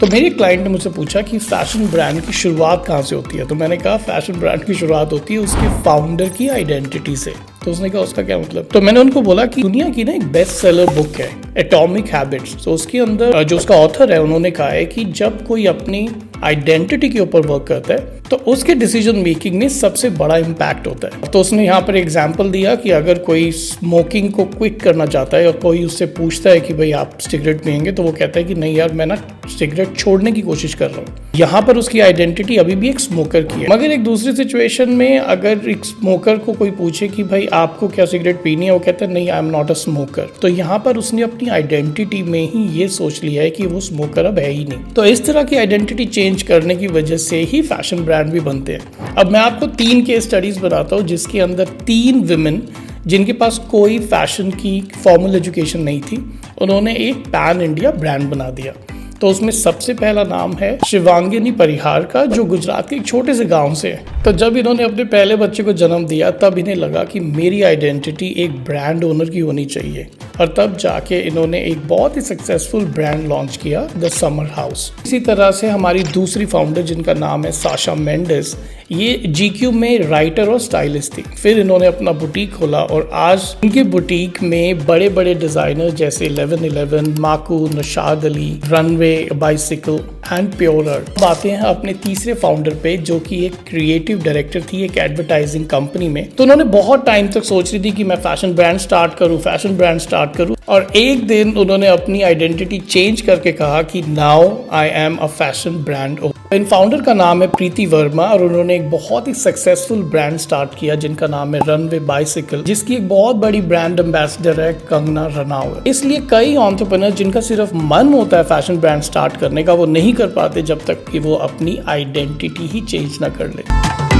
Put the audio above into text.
तो मेरे क्लाइंट ने मुझसे पूछा कि फैशन ब्रांड की शुरुआत कहाँ से होती है। तो मैंने कहा फैशन ब्रांड की शुरुआत होती है उसके फाउंडर की आइडेंटिटी से। तो उसने कहा उसका क्या मतलब। तो मैंने उनको बोला कि दुनिया की ना एक बेस्ट सेलर बुक है एटॉमिक हैबिट्स। तो उसके अंदर जो उसका ऑथर है उन्होंने कहा है कि जब कोई अपनी आइडेंटिटी के ऊपर वर्क करता है तो उसके डिसीजन मेकिंग में सबसे बड़ा इम्पैक्ट होता है। तो उसने यहाँ पर एग्जांपल दिया कि अगर कोई स्मोकिंग को क्विट करना चाहता है और कोई उससे पूछता है कि भाई आप सिगरेट पियेंगे, तो वो कहता है कि नहीं यार मैं ना सिगरेट छोड़ने की कोशिश कर रहा हूँ। यहाँ पर उसकी आइडेंटिटी अभी भी एक स्मोकर की है। मगर एक दूसरी सिचुएशन में अगर एक स्मोकर को कोई पूछे कि भाई आपको क्या सिगरेट पीनी है, वो कहता है नहीं I am not a smoker. तो यहाँ पर उसने अपनी आइडेंटिटी में ही ये सोच लिया है कि वो स्मोकर अब है ही नहीं। तो इस तरह की आइडेंटिटी चेंज करने की वजह से ही फैशन ब्रांड भी बनते हैं। अब मैं आपको 3 केस स्टडीज बताता हूँ जिसके अंदर 3 विमेन जिनके पास कोई फैशन की फॉर्मल एजुकेशन नहीं थी, उन्होंने एक पैन इंडिया ब्रांड बना दिया। तो उसमें सबसे पहला नाम है शिवांगिनी परिहार का, जो गुजरात के एक छोटे से गांव से है। तो जब इन्होंने अपने पहले बच्चे को जन्म दिया तब इन्हें लगा कि मेरी आइडेंटिटी एक ब्रांड ओनर की होनी चाहिए, और तब जाके इन्होंने एक बहुत ही सक्सेसफुल ब्रांड लॉन्च किया, द समर हाउस। इसी तरह से हमारी दूसरी फाउंडर जिनका नाम है साशा मेंडिस, ये GQ में राइटर और स्टाइलिस्ट थी। फिर इन्होंने अपना बुटीक खोला और आज इनके बुटीक में बड़े बड़े डिजाइनर जैसे 1111, माकू, नशाद Ali, runway, bicycle and purer. बातें हैं अपने तीसरे फाउंडर पे जो कि एक क्रिएटिव डायरेक्टर थी एक एडवर्टाइजिंग कंपनी में। तो उन्होंने बहुत टाइम तक सोच रही थी कि मैं फैशन ब्रांड स्टार्ट करूं, और एक दिन उन्होंने अपनी आइडेंटिटी चेंज करके कहा कि now I am a fashion brand. In founder का नाम है प्रीति वर्मा और उन्होंने एक बहुत ही सक्सेसफुल ब्रांड स्टार्ट किया जिनका नाम है रनवे बाइसिकल, जिसकी एक बहुत बड़ी ब्रांड एम्बेसडर है कंगना रनावत। इसलिए कई एंटरप्रेन्योर जिनका सिर्फ मन होता है फैशन ब्रांड स्टार्ट करने का, वो नहीं कर पाते जब तक कि वो अपनी आइडेंटिटी ही चेंज ना कर ले।